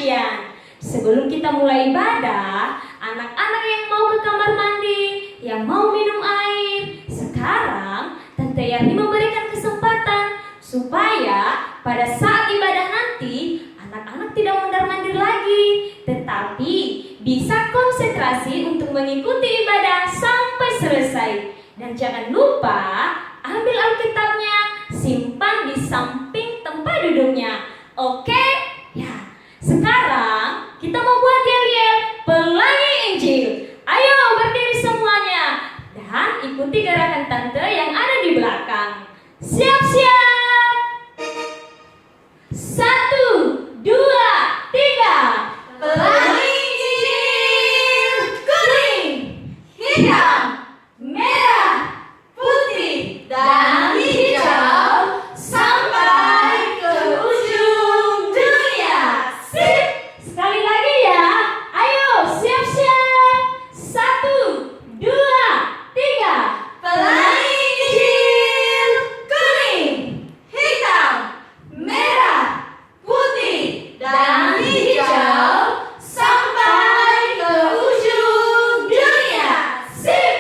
pengajian. Sebelum kita mulai ibadah, anak-anak yang mau ke kamar mandi, yang mau minum air, sekarang Tante Yani memberikan kesempatan supaya pada saat ibadah nanti anak-anak tidak mondar-mandir lagi, tetapi bisa konsentrasi untuk mengikuti ibadah sampai selesai. Dan jangan lupa ambil Alkitabnya, simpan di samping tempat duduknya. Oke? Ya. Sekarang kita mau buat yel-yel Pelangi Injil. Ayo berdiri semuanya dan ikuti gerakan Tante yang ada di belakang. Siap-siap. 1, 2, 3. Pelangi Injil. Kuning, hitam, merah, putih, dan hijau sampai ke ujung dunia. Sip. Sekali lagi ya. Ayo siap-siap. 1, 2, 3. Pelangi Injil. Kuning, hitam, merah, putih, dan hijau sampai ke ujung dunia. Sip.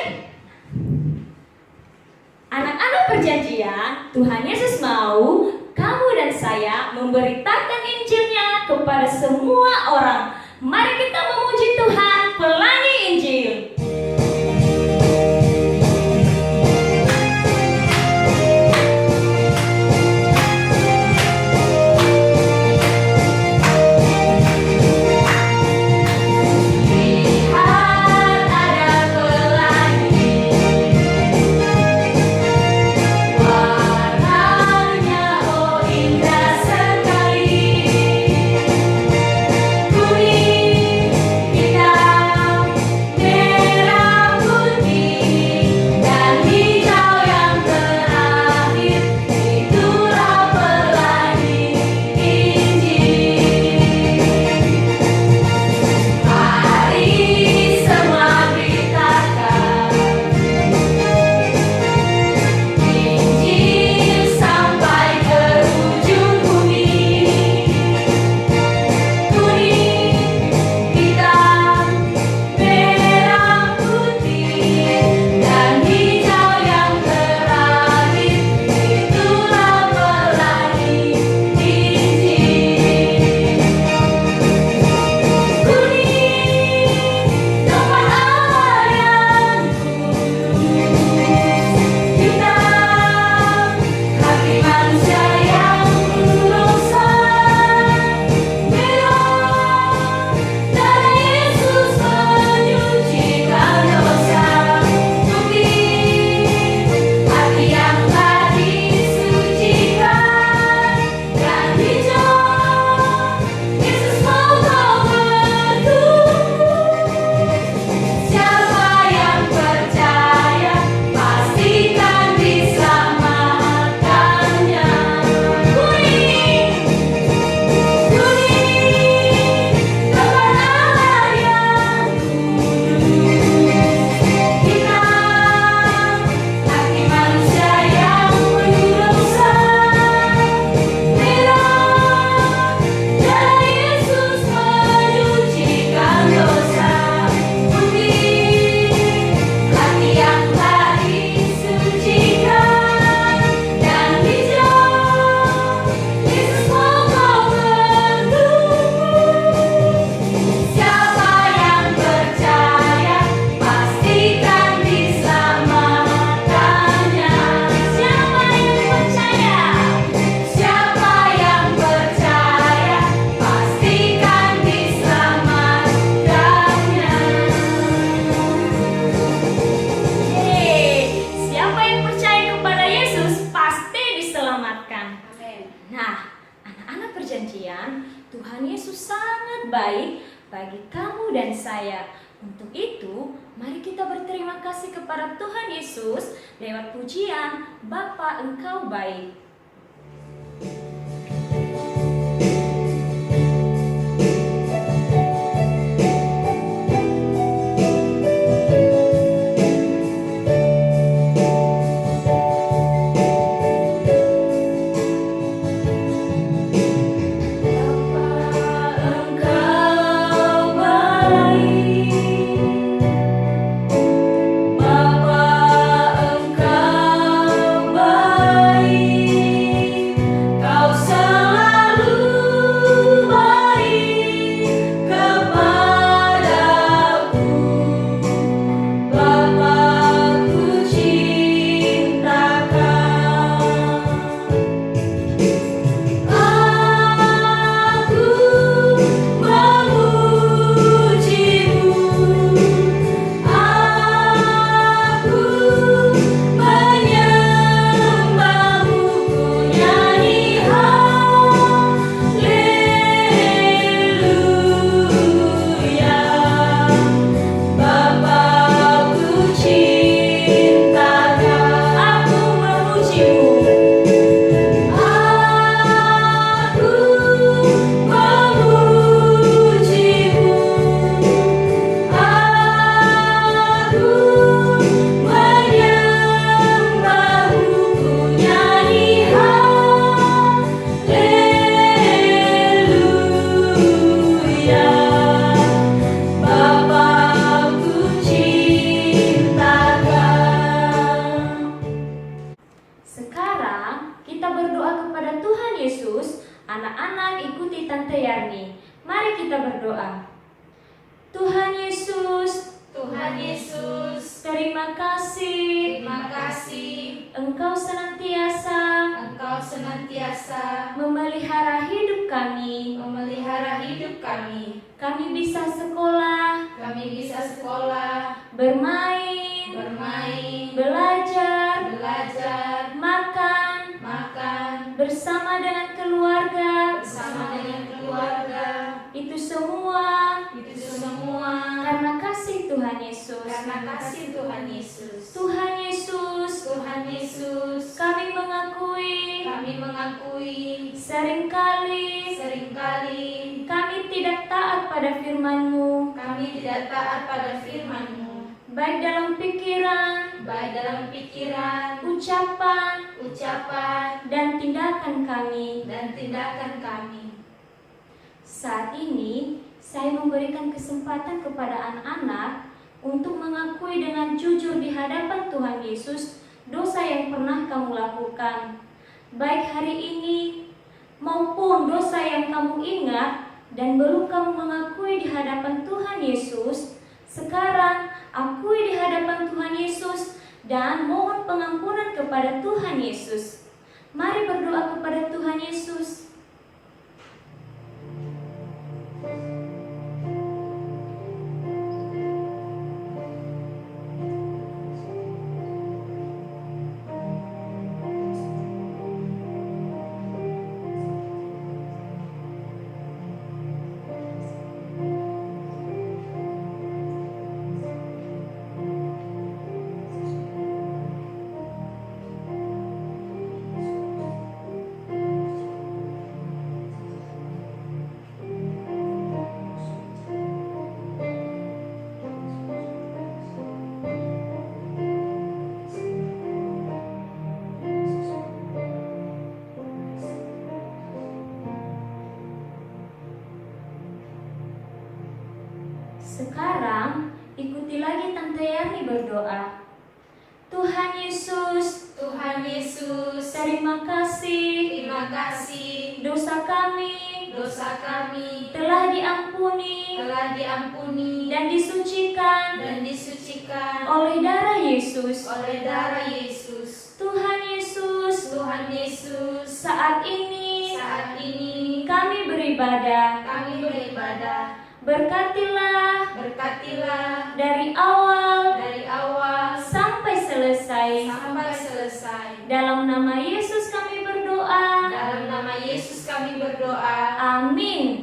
Anak-anak perjanjian, Tuhan Yesus mau kamu dan saya memberitakan Injilnya kepada semua orang. Mari kita memuji Tuhan. Pelangi Injil. Lihat ada pelangi, warnanya oh indah sekali. Kuning, hitam, merah, putih, dan hijau yang terakhir. Itulah pelangi Injil. Mari semua beritakan Injil sampai ke ujung bumi. Kuning, hitam, merah, putih, dan hijau yang terakhir. Itulah pelangi Injil. Kuning, tempat Allah yang kudus. Hitam, hati manusia yang berdosa. Merah, darah Yesus menyucikan dosa. Putih, hati yang telah disucikan. Dan hijau, Yesus mau kau bertumbuh. Siapa yang percaya pastikan diselamatkannya. Kuning, tempat Allah yang kudus. Hitam, hati manusia yang berdosa. Merah, darah Yesus menyucikan dosa. Putih, hati yang telah disucikan. Dan hijau, Yesus mau kau bertumbuh. Siapa yang percaya pastikan diselamatkannya. Siapa yang percaya? Siapa yang percaya pastikan diselamatkannya. Yeay, siapa yang percaya kepada Yesus pasti diselamatkan. Nah, anak-anak perjanjian, Tuhan Yesus sangat baik bagi kamu dan saya. Untuk itu, mari kita berterima kasih kepada Tuhan Yesus lewat pujian Bapa Engkau Baik. Bapa Engkau Mari kita berdoa. Tuhan Yesus, Tuhan Yesus, terima kasih. terima kasih Engkau senantiasa Engkau senantiasa memelihara hidup kami. memelihara hidup kami. Kami bisa sekolah, Kami bisa sekolah, bermain, belajar, makan, bersama dengan keluarga. bersama dengan keluarga. Itu semua Itu semua karena kasih Tuhan Yesus. karena kasih Tuhan Yesus. Tuhan Yesus, Tuhan Yesus, kami mengakui seringkali kami tidak taat pada firman-Mu, kami tidak taat pada firman-Mu, baik dalam pikiran, baik dalam pikiran, ucapan, dan tindakan kami. kami. Saat ini, saya memberikan kesempatan kepada anak-anak untuk mengakui dengan jujur di hadapan Tuhan Yesus dosa yang pernah kamu lakukan, baik hari ini maupun dosa yang kamu ingat dan belum kamu mengakui di hadapan Tuhan Yesus. Sekarang, akui di hadapan Tuhan Yesus dan mohon pengampunan kepada Tuhan Yesus. Mari berdoa kepada Tuhan Yesus. Sekarang, ikuti lagi Tante Yani berdoa. Tuhan Yesus, Tuhan Yesus, terima kasih dosa kami telah diampuni dan disucikan oleh darah Yesus. Tuhan Yesus, saat ini kami beribadah. Berkatilah dari awal sampai selesai. Dalam nama Yesus kami berdoa.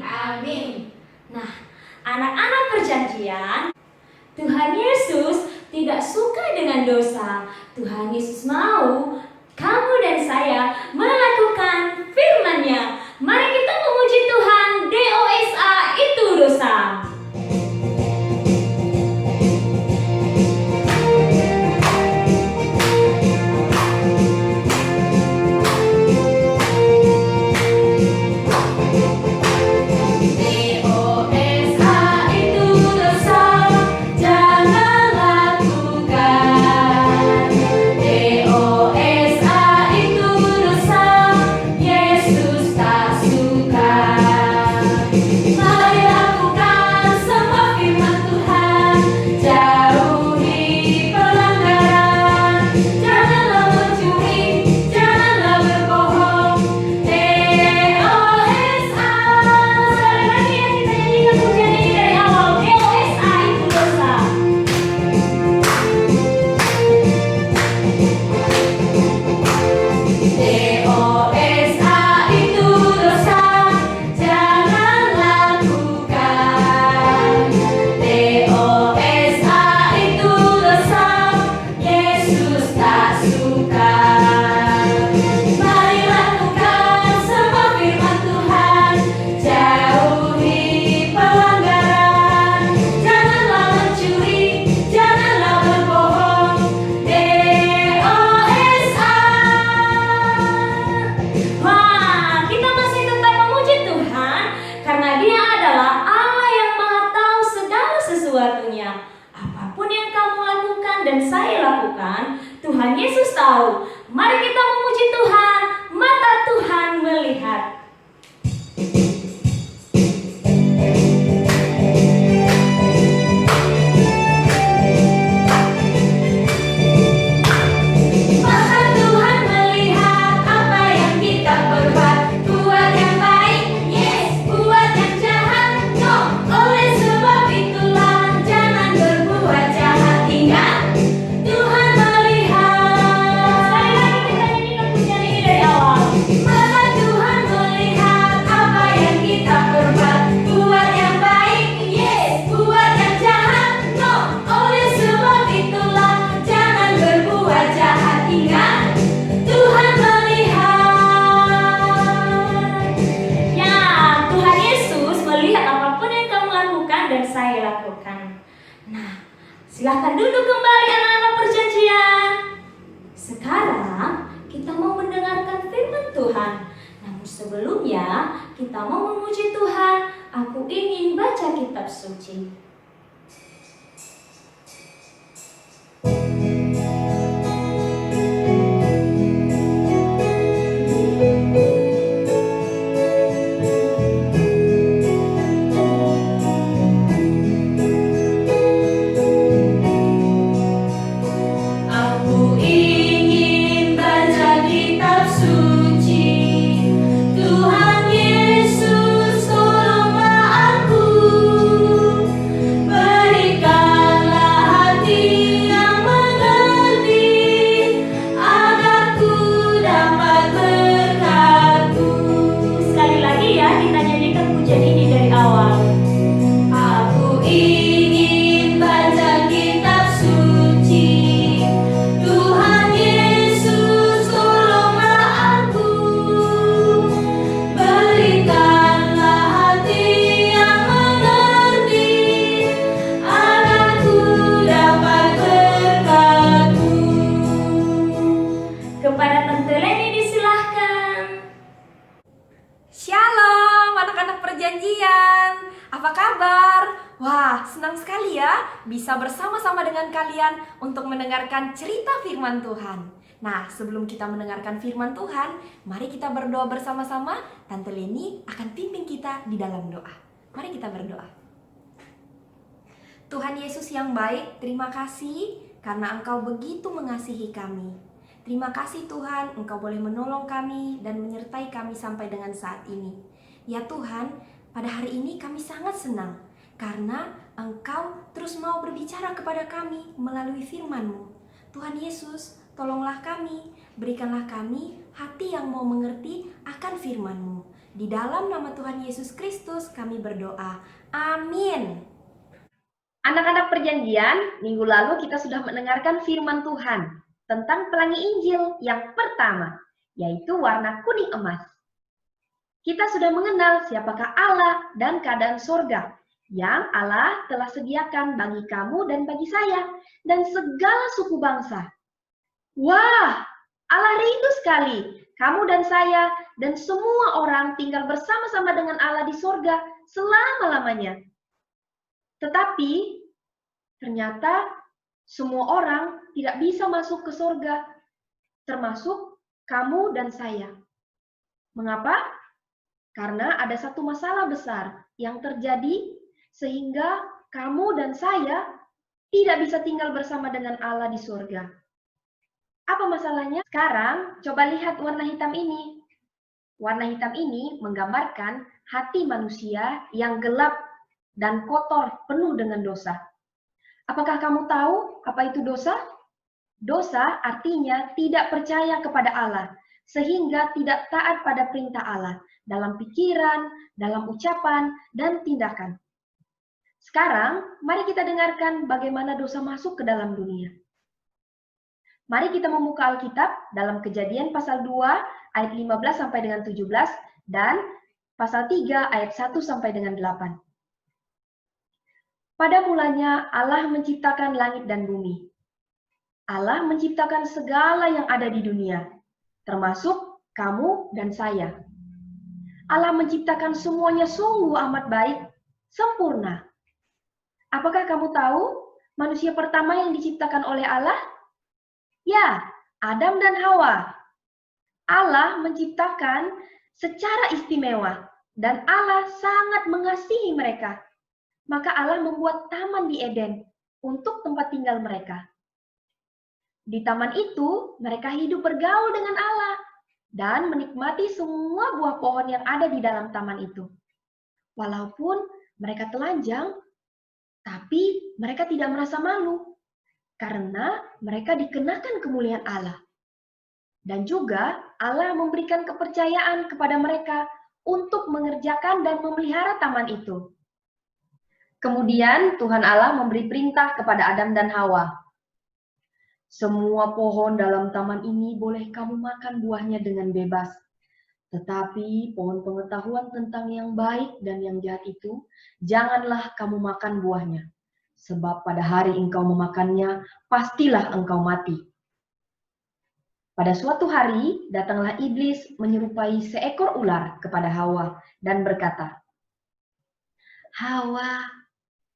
Amin. Nah, anak-anak perjanjian, Tuhan Yesus tidak suka dengan dosa. Tuhan Yesus mau kamu dan saya melakukan firman-Nya. Mari kita memuji Tuhan. DOSA itu dosa. Tuhan Yesus tahu. Mari kita memuji Tuhan. Mata Tuhan melihat. lakukan. Nah, silahkan duduk kembali anak-anak perjanjian. Sekarang kita mau mendengarkan firman Tuhan. Namun sebelumnya kita mau memuji Tuhan. Aku ingin baca kitab suci. Aku ingin baca kitab suci. Tuhan Yesus, tolonglah aku. Berikanlah hati yang mengerti, agar ku dapat berkat-Mu. Sekali lagi ya, kita nyanyikan pujian ini dari awal. Aku ingin baca kitab suci. Tuhan Yesus, tolonglah aku. Berikanlah hati yang mengerti, agar ku dapat berkat-Mu. Kepada Tante Leni disilahkan. Shalom anak-anak perjanjian, apa kabar? Wah, senang sekali ya bisa bersama-sama dengan kalian untuk mendengarkan cerita firman Tuhan. Nah, sebelum kita mendengarkan firman Tuhan, mari kita berdoa bersama-sama. Tante Leni akan pimpin kita di dalam doa. Mari kita berdoa. Tuhan Yesus yang baik, terima kasih karena Engkau begitu mengasihi kami. Terima kasih Tuhan, Engkau boleh menolong kami dan menyertai kami sampai dengan saat ini. Ya Tuhan, pada hari ini kami sangat senang karena Engkau terus mau berbicara kepada kami melalui firman-Mu. Tuhan Yesus, tolonglah kami, berikanlah kami hati yang mau mengerti akan firman-Mu. Di dalam nama Tuhan Yesus Kristus kami berdoa. Amin. Anak-anak perjanjian, minggu lalu kita sudah mendengarkan firman Tuhan tentang pelangi Injil yang pertama, yaitu warna kuning emas. Kita sudah mengenal siapakah Allah dan keadaan sorga yang Allah telah sediakan bagi kamu dan bagi saya dan segala suku bangsa. Wah, Allah rindu sekali kamu dan saya dan semua orang tinggal bersama-sama dengan Allah di sorga selama-lamanya. Tetapi ternyata semua orang tidak bisa masuk ke sorga, termasuk kamu dan saya. Mengapa? Karena ada satu masalah besar yang terjadi sehingga kamu dan saya tidak bisa tinggal bersama dengan Allah di sorga. Apa masalahnya? Sekarang coba lihat warna hitam ini. Warna hitam ini menggambarkan hati manusia yang gelap dan kotor, penuh dengan dosa. Apakah kamu tahu apa itu dosa? Dosa artinya tidak percaya kepada Allah, sehingga tidak taat pada perintah Allah dalam pikiran, dalam ucapan, dan tindakan. Sekarang, mari kita dengarkan bagaimana dosa masuk ke dalam dunia. Mari kita membuka Alkitab dalam Kejadian pasal 2 ayat 15 sampai dengan 17 dan pasal 3 ayat 1 sampai dengan 8. Pada mulanya Allah menciptakan langit dan bumi. Allah menciptakan segala yang ada di dunia, termasuk kamu dan saya. Allah menciptakan semuanya sungguh amat baik, sempurna. Apakah kamu tahu manusia pertama yang diciptakan oleh Allah? Ya, Adam dan Hawa. Allah menciptakan secara istimewa dan Allah sangat mengasihi mereka. Maka Allah membuat taman di Eden untuk tempat tinggal mereka. Di taman itu, mereka hidup bergaul dengan Allah dan menikmati semua buah pohon yang ada di dalam taman itu. Walaupun mereka telanjang, tapi mereka tidak merasa malu karena mereka dikenakan kemuliaan Allah. Dan juga Allah memberikan kepercayaan kepada mereka untuk mengerjakan dan memelihara taman itu. Kemudian Tuhan Allah memberi perintah kepada Adam dan Hawa. Semua pohon dalam taman ini boleh kamu makan buahnya dengan bebas. Tetapi pohon pengetahuan tentang yang baik dan yang jahat itu, janganlah kamu makan buahnya. Sebab pada hari engkau memakannya, pastilah engkau mati. Pada suatu hari, datanglah iblis menyerupai seekor ular kepada Hawa dan berkata, Hawa,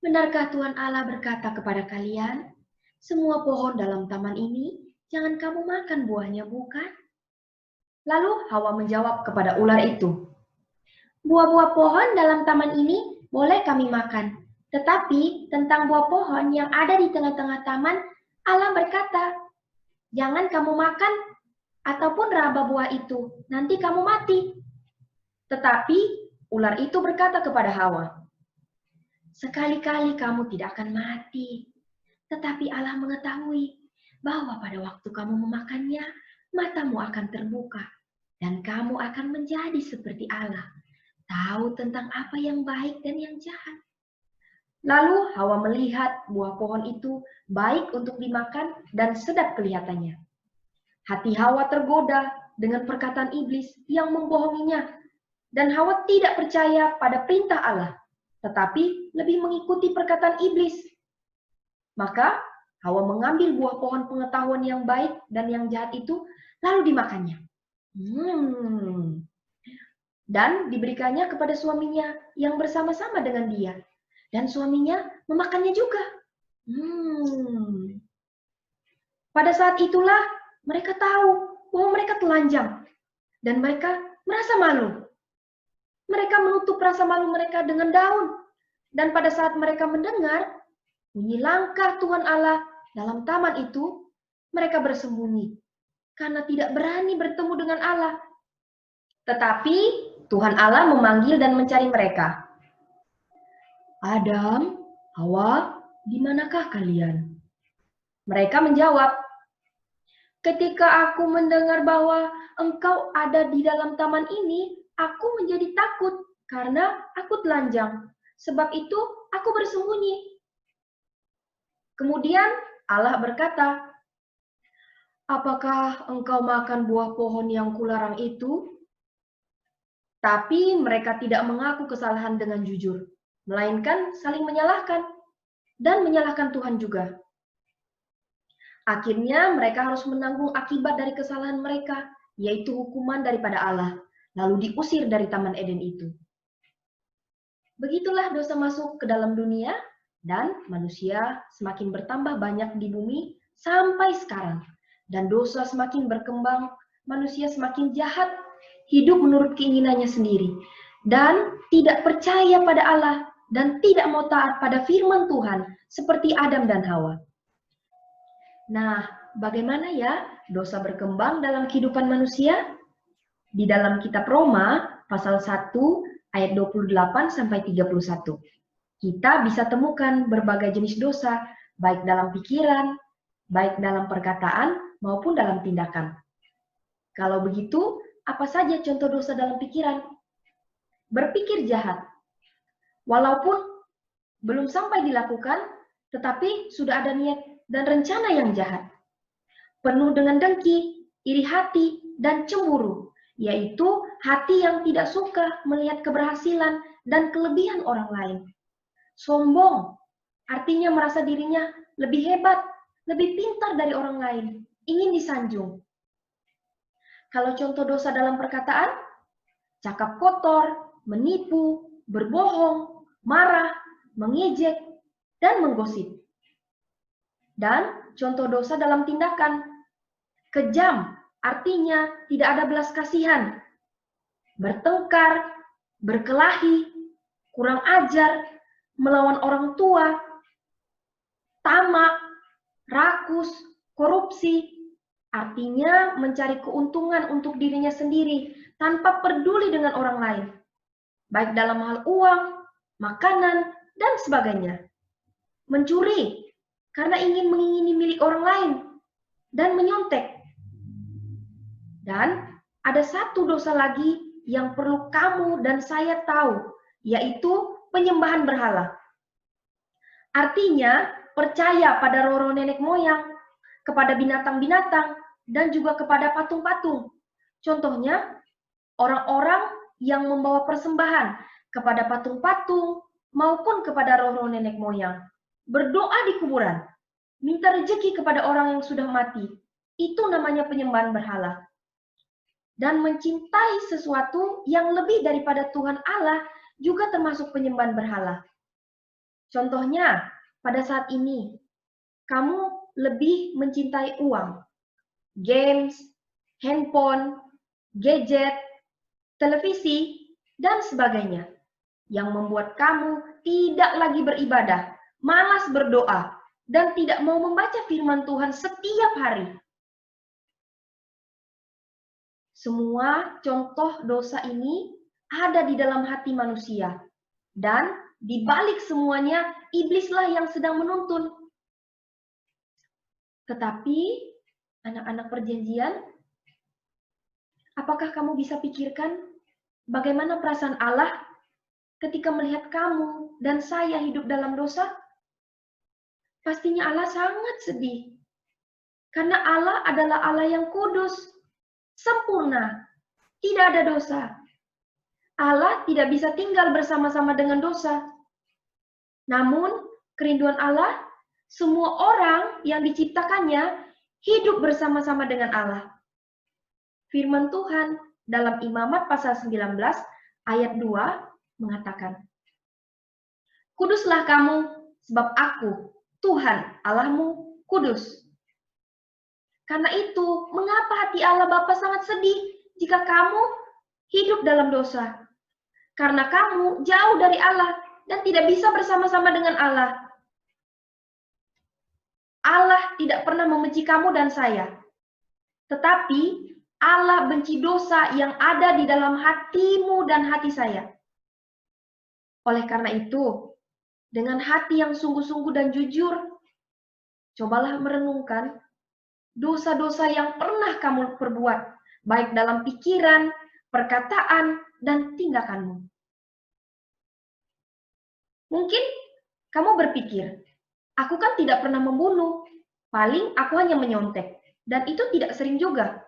benarkah Tuhan Allah berkata kepada kalian, semua pohon dalam taman ini, jangan kamu makan buahnya, bukan? Lalu Hawa menjawab kepada ular itu, buah-buah pohon dalam taman ini boleh kami makan. Tetapi tentang buah pohon yang ada di tengah-tengah taman, Allah berkata, jangan kamu makan ataupun raba buah itu, nanti kamu mati. Tetapi ular itu berkata kepada Hawa, sekali-kali kamu tidak akan mati. Tetapi Allah mengetahui bahwa pada waktu kamu memakannya, matamu akan terbuka. Dan kamu akan menjadi seperti Allah, tahu tentang apa yang baik dan yang jahat. Lalu Hawa melihat buah pohon itu baik untuk dimakan dan sedap kelihatannya. Hati Hawa tergoda dengan perkataan iblis yang membohonginya. Dan Hawa tidak percaya pada perintah Allah, tetapi lebih mengikuti perkataan iblis. Maka Hawa mengambil buah pohon pengetahuan yang baik dan yang jahat itu, lalu dimakannya. Dan diberikannya kepada suaminya yang bersama-sama dengan dia. Dan suaminya memakannya juga. Pada saat itulah mereka tahu bahwa mereka telanjang. Dan mereka merasa malu. Mereka menutup rasa malu mereka dengan daun. Dan pada saat mereka mendengar bunyi langkah Tuhan Allah dalam taman itu, mereka bersembunyi. Karena tidak berani bertemu dengan Allah. Tetapi Tuhan Allah memanggil dan mencari mereka. Adam, Hawa, di manakah kalian? Mereka menjawab, ketika aku mendengar bahwa engkau ada di dalam taman ini, aku menjadi takut karena aku telanjang. Sebab itu aku bersembunyi. Kemudian Allah berkata, apakah engkau makan buah pohon yang kularang itu? Tapi mereka tidak mengaku kesalahan dengan jujur, melainkan saling menyalahkan dan menyalahkan Tuhan juga. Akhirnya mereka harus menanggung akibat dari kesalahan mereka, yaitu hukuman daripada Allah, lalu diusir dari Taman Eden itu. Begitulah dosa masuk ke dalam dunia, dan manusia semakin bertambah banyak di bumi sampai sekarang. Dan dosa semakin berkembang, manusia semakin jahat, hidup menurut keinginannya sendiri, dan tidak percaya pada Allah, dan tidak mau taat pada firman Tuhan, seperti Adam dan Hawa. Nah, bagaimana ya dosa berkembang dalam kehidupan manusia? Di dalam kitab Roma, pasal 1, ayat 28-31. Kita bisa temukan berbagai jenis dosa, baik dalam pikiran, baik dalam perkataan, maupun dalam tindakan. Kalau begitu, apa saja contoh dosa dalam pikiran? Berpikir jahat. Walaupun belum sampai dilakukan, tetapi sudah ada niat dan rencana yang jahat. Penuh dengan dengki, iri hati, dan cemburu, yaitu hati yang tidak suka melihat keberhasilan dan kelebihan orang lain. Sombong, artinya merasa dirinya lebih hebat, lebih pintar dari orang lain, ingin disanjung. Kalau contoh dosa dalam perkataan, cakap kotor, menipu, berbohong, marah, mengejek, dan menggosip. Dan contoh dosa dalam tindakan, kejam, artinya tidak ada belas kasihan, bertengkar, berkelahi, kurang ajar, melawan orang tua, tamak, rakus, korupsi, artinya mencari keuntungan untuk dirinya sendiri tanpa peduli dengan orang lain, baik dalam hal uang, makanan, dan sebagainya. Mencuri karena ingin mengingini milik orang lain dan menyontek. Dan ada satu dosa lagi yang perlu kamu dan saya tahu, yaitu penyembahan berhala. Artinya percaya pada roro nenek moyang, kepada binatang-binatang, dan juga kepada patung-patung. Contohnya, orang-orang yang membawa persembahan kepada patung-patung maupun kepada roh-roh nenek moyang, berdoa di kuburan, minta rezeki kepada orang yang sudah mati. Itu namanya penyembahan berhala. Dan mencintai sesuatu yang lebih daripada Tuhan Allah juga termasuk penyembahan berhala. Contohnya, pada saat ini, kamu lebih mencintai uang, games, handphone, gadget, televisi, dan sebagainya, yang membuat kamu tidak lagi beribadah, malas berdoa, dan tidak mau membaca firman Tuhan setiap hari. Semua contoh dosa ini ada di dalam hati manusia, dan di balik semuanya, iblislah yang sedang menuntun. Tetapi, anak-anak perjanjian, apakah kamu bisa pikirkan bagaimana perasaan Allah ketika melihat kamu dan saya hidup dalam dosa? Pastinya Allah sangat sedih. Karena Allah adalah Allah yang kudus, sempurna, tidak ada dosa. Allah tidak bisa tinggal bersama-sama dengan dosa. Namun, kerinduan Allah, semua orang yang diciptakannya hidup bersama-sama dengan Allah. Firman Tuhan dalam Imamat pasal 19 ayat 2 mengatakan, "Kuduslah kamu, sebab aku, Tuhan Allahmu, kudus." Karena itu, mengapa hati Allah Bapa sangat sedih jika kamu hidup dalam dosa? Karena kamu jauh dari Allah dan tidak bisa bersama-sama dengan Allah. Allah tidak pernah membenci kamu dan saya. Tetapi Allah benci dosa yang ada di dalam hatimu dan hati saya. Oleh karena itu, dengan hati yang sungguh-sungguh dan jujur, cobalah merenungkan dosa-dosa yang pernah kamu perbuat, baik dalam pikiran, perkataan, dan tindakanmu. Mungkin kamu berpikir, aku kan tidak pernah membunuh, paling aku hanya menyontek, dan itu tidak sering juga.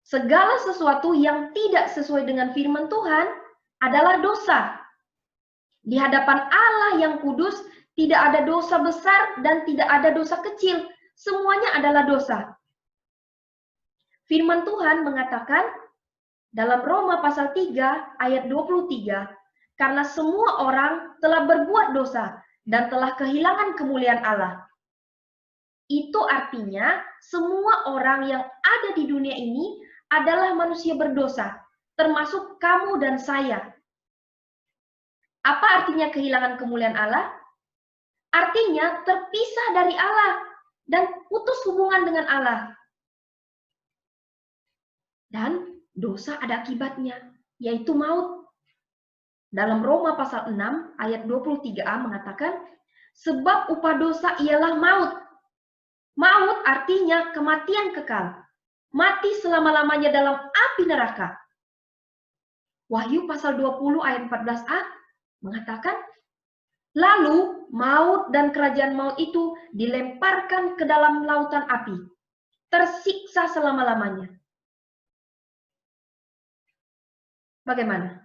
Segala sesuatu yang tidak sesuai dengan firman Tuhan adalah dosa. Di hadapan Allah yang kudus, tidak ada dosa besar dan tidak ada dosa kecil. Semuanya adalah dosa. Firman Tuhan mengatakan dalam Roma pasal 3 ayat 23, karena semua orang telah berbuat dosa dan telah kehilangan kemuliaan Allah. Itu artinya semua orang yang ada di dunia ini adalah manusia berdosa, termasuk kamu dan saya. Apa artinya kehilangan kemuliaan Allah? Artinya terpisah dari Allah dan putus hubungan dengan Allah. Dan dosa ada akibatnya, yaitu maut. Dalam Roma pasal 6 ayat 23a mengatakan, sebab upah dosa ialah maut. Maut artinya kematian kekal. Mati selama-lamanya dalam api neraka. Wahyu pasal 20 ayat 14a mengatakan, lalu maut dan kerajaan maut itu dilemparkan ke dalam lautan api, tersiksa selama-lamanya. Bagaimana?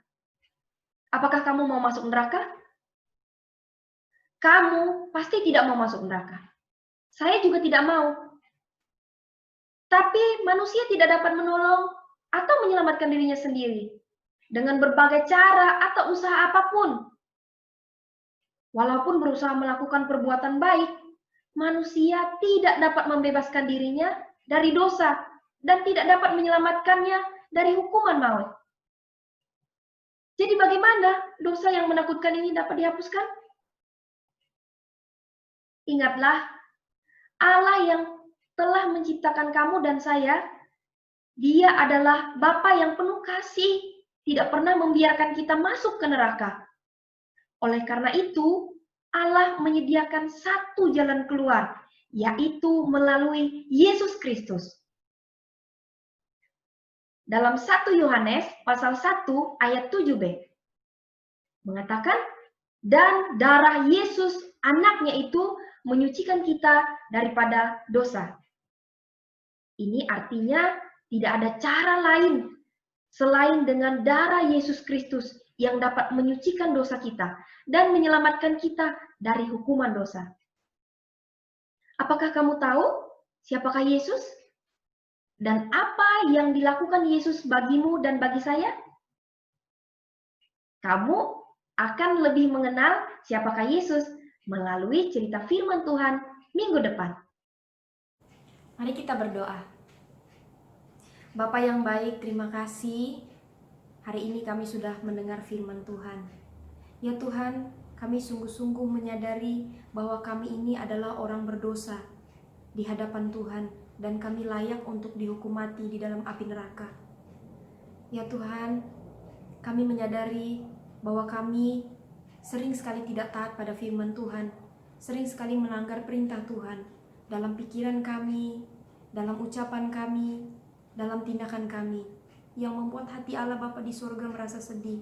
Apakah kamu mau masuk neraka? Kamu pasti tidak mau masuk neraka. Saya juga tidak mau. Tapi manusia tidak dapat menolong atau menyelamatkan dirinya sendiri dengan berbagai cara atau usaha apapun. Walaupun berusaha melakukan perbuatan baik, manusia tidak dapat membebaskan dirinya dari dosa dan tidak dapat menyelamatkannya dari hukuman maut. Jadi bagaimana dosa yang menakutkan ini dapat dihapuskan? Ingatlah, Allah yang telah menciptakan kamu dan saya, Dia adalah Bapa yang penuh kasih, tidak pernah membiarkan kita masuk ke neraka. Oleh karena itu, Allah menyediakan satu jalan keluar, yaitu melalui Yesus Kristus. Dalam 1 Yohanes pasal 1 ayat 7b mengatakan, dan darah Yesus anaknya itu menyucikan kita daripada dosa. Ini artinya tidak ada cara lain selain dengan darah Yesus Kristus yang dapat menyucikan dosa kita dan menyelamatkan kita dari hukuman dosa. Apakah kamu tahu siapakah Yesus? Dan apa yang dilakukan Yesus bagimu dan bagi saya? Kamu akan lebih mengenal siapakah Yesus melalui cerita firman Tuhan minggu depan. Mari kita berdoa. Bapa yang baik, terima kasih. Hari ini kami sudah mendengar firman Tuhan. Ya Tuhan, kami sungguh-sungguh menyadari bahwa kami ini adalah orang berdosa di hadapan Tuhan dan kami layak untuk dihukum mati di dalam api neraka. Ya Tuhan, kami menyadari bahwa kami sering sekali tidak taat pada firman Tuhan, sering sekali melanggar perintah Tuhan dalam pikiran kami, dalam ucapan kami, dalam tindakan kami, yang membuat hati Allah Bapa di surga merasa sedih.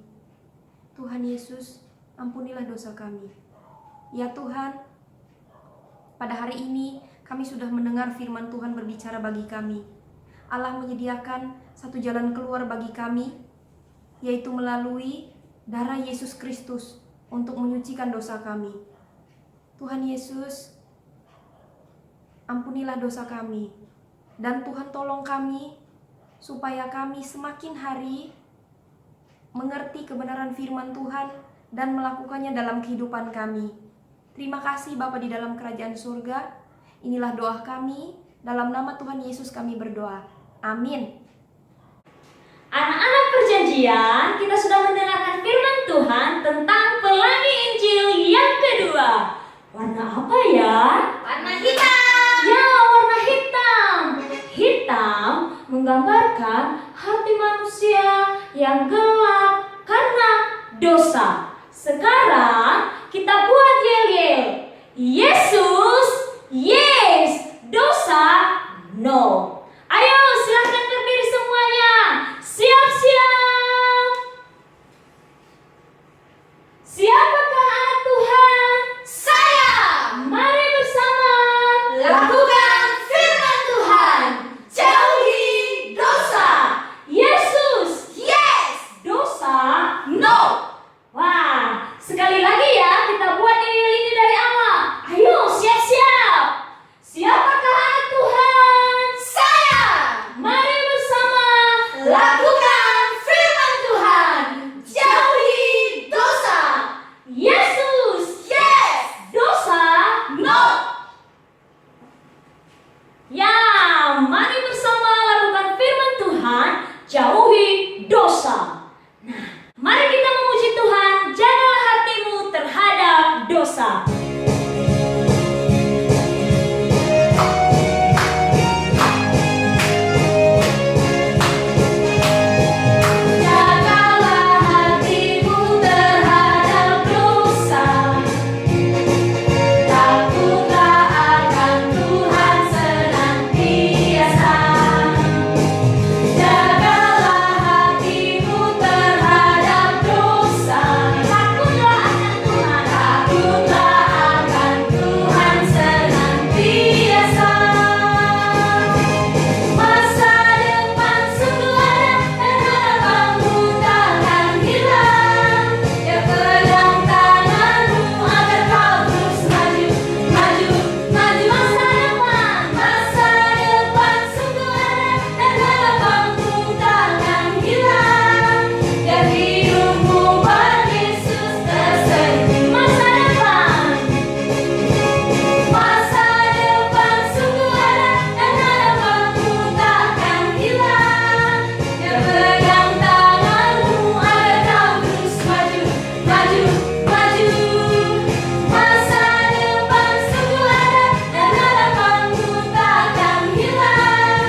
Tuhan Yesus, ampunilah dosa kami. Ya Tuhan, pada hari ini kami sudah mendengar firman Tuhan berbicara bagi kami. Allah menyediakan satu jalan keluar bagi kami, yaitu melalui darah Yesus Kristus untuk menyucikan dosa kami. Tuhan Yesus, ampunilah dosa kami. Dan Tuhan tolong kami supaya kami semakin hari mengerti kebenaran firman Tuhan dan melakukannya dalam kehidupan kami. Terima kasih Bapa di dalam kerajaan surga. Inilah doa kami, dalam nama Tuhan Yesus kami berdoa. Amin. Anak-anak perjanjian, kita sudah mendengarkan firman Tuhan tentang pelangi Injil yang kedua. Warna apa ya? Warna hitam. Ya, warna hitam. Hitam menggambarkan hati manusia yang gelap karena dosa. Sekarang kita buat yel-yel. Yesus, yes. Dosa, no. Ayo silahkan berdiri semuanya. Siap-siap. Siapakah anak Tuhan? Saya. Mari bersama Lakukan firman Tuhan. Jauhi dosa. Yesus, Yes. dosa. No. Wah, sekali lagi ya kita buat ini dari awal. Ayo siap-siap. Siapakah anak Tuhan? Saya. Mari bersama Lakukan firman Tuhan. Jauhi dosa. Yesus, Yes. dosa. No. Ya, mari bersama lakukan firman Tuhan, jauhi dosa. Nah, mari kita memuji Tuhan, jagalah hatimu terhadap dosa. Jagalah hatimu terhadap dosa. Takutlah akan Tuhan senantiasa. Jagalah hatimu terhadap dosa. Takutlah akan Tuhan. Takutlah akan Tuhan senantiasa. Masa depan sungguh ada dan harapanmu takkan hilang. Ya pegang tanganmu agar kau terus maju, maju, maju. Masa depan sungguh ada dan harapanmu takkan hilang. Ya hidupmu buat Yesus tersenyum. Masa depan sungguh ada dan harapanmu takkan hilang. Ya pegang tanganmu agar kau terus maju, maju, maju. Masa depan sungguh ada dan harapanmu takkan hilang.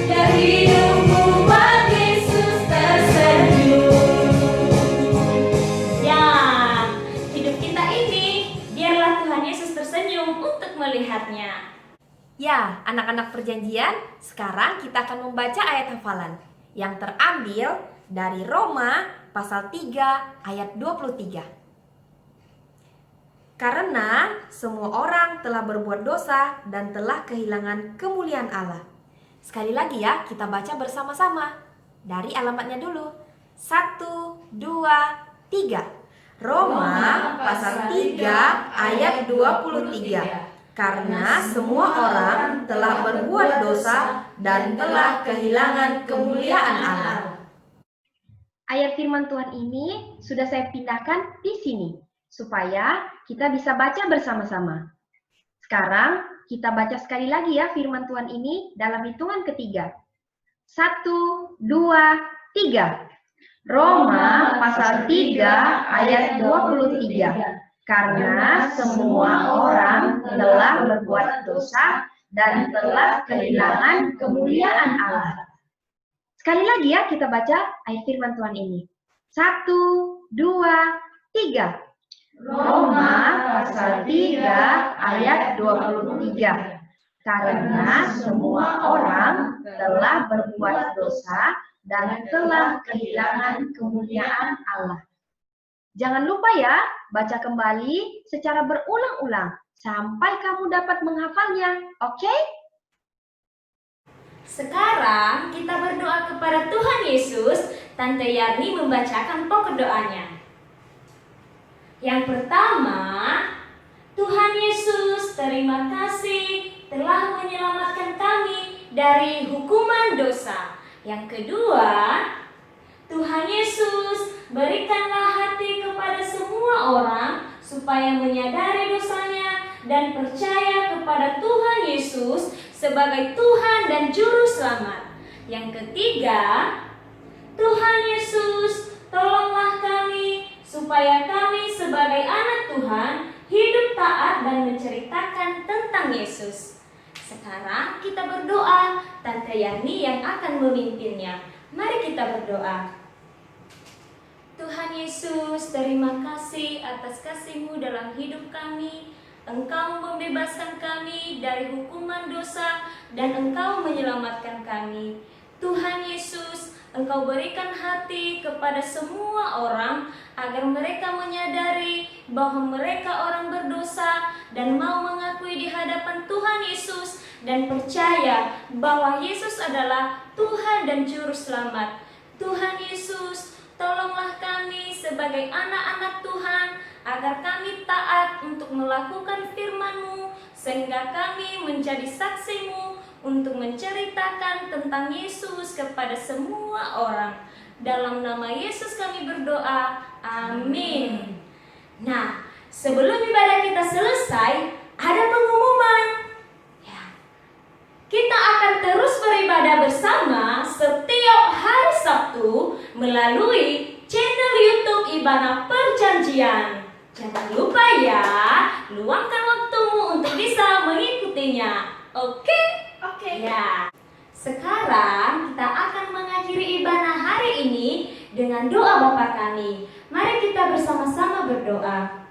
Ya hidupmu buat Yesus tersenyum. Ya, hidup kita ini biarlah Tuhan Yesus tersenyum untuk melihatnya. Ya, anak-anak perjanjian, sekarang kita akan membaca ayat hafalan yang terambil dari Roma pasal 3 ayat 23. Karena semua orang telah berbuat dosa dan telah kehilangan kemuliaan Allah. Sekali lagi ya, kita baca bersama-sama. Dari alamatnya dulu. 1, 2, 3. Roma pasal 3 ayat 23. Karena semua orang telah berbuat dosa dan telah kehilangan kemuliaan Allah. Ayat firman Tuhan ini sudah saya pindahkan di sini, supaya kita bisa baca bersama-sama. Sekarang kita baca sekali lagi ya firman Tuhan ini dalam hitungan ketiga. 1, 2, 3. Roma pasal 3 ayat 23. Karena semua orang telah berbuat dosa dan telah kehilangan kemuliaan Allah. Sekali lagi ya kita baca ayat firman Tuhan ini. 1, 2, 3. Roma pasal 3 ayat 23. Karena semua orang telah berbuat dosa dan telah kehilangan kemuliaan Allah. Jangan lupa ya, baca kembali secara berulang-ulang sampai kamu dapat menghafalnya, oke? Sekarang kita berdoa kepada Tuhan Yesus. Tante Yarni membacakan pokok doanya. Yang pertama, Tuhan Yesus, terima kasih telah menyelamatkan kami dari hukuman dosa. Yang kedua, Tuhan Yesus, berikanlah hati kepada semua orang supaya menyadari dosanya dan percaya kepada Tuhan Yesus sebagai Tuhan dan Juru Selamat. Yang ketiga, Tuhan Yesus, tolonglah kami supaya kami sebagai anak Tuhan hidup taat dan menceritakan tentang Yesus. Sekarang kita berdoa, Tante Yani yang akan memimpinnya. Mari kita berdoa. Tuhan Yesus, terima kasih atas kasih-Mu dalam hidup kami. Engkau membebaskan kami dari hukuman dosa dan Engkau menyelamatkan kami. Tuhan Yesus, Engkau berikan hati kepada semua orang agar mereka menyadari bahwa mereka orang berdosa dan mau mengakui di hadapan Tuhan Yesus dan percaya bahwa Yesus adalah Tuhan dan Juru Selamat. Tuhan Yesus, tolonglah kami sebagai anak-anak Tuhan agar kami taat untuk melakukan firman-Mu sehingga kami menjadi saksi-Mu untuk menceritakan tentang Yesus kepada semua orang. Dalam nama Yesus kami berdoa. Amin. Nah, sebelum ibadah kita selesai, ada pengumuman. Ya. Kita akan terus beribadah bersama setiap hari Sabtu melalui channel YouTube Ibana Perjanjian. Jangan lupa ya, luangkan waktumu untuk bisa mengikutinya. Oke? Oke. Ya. Sekarang kita akan mengakhiri ibadah hari ini dengan doa Bapa kami. Mari kita bersama-sama berdoa.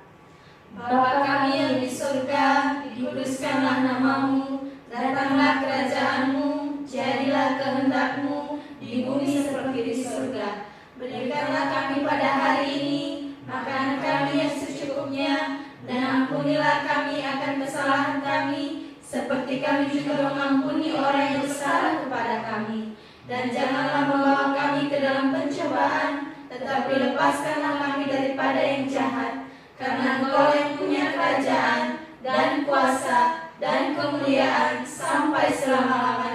Bapa kami yang di surga, dikuduskanlah nama-Mu, datanglah kerajaan-Mu, jadilah kehendak-Mu di bumi seperti di surga. Berikanlah kami pada hari ini makanan kami yang secukupnya, dan ampunilah kami akan kesalahan kami, seperti kami juga mengampuni orang yang bersalah kepada kami. Dan janganlah membawa kami ke dalam pencobaan, tetapi lepaskanlah kami daripada yang jahat. Karena Engkau yang punya kerajaan, dan kuasa, dan kemuliaan sampai selama-lamanya.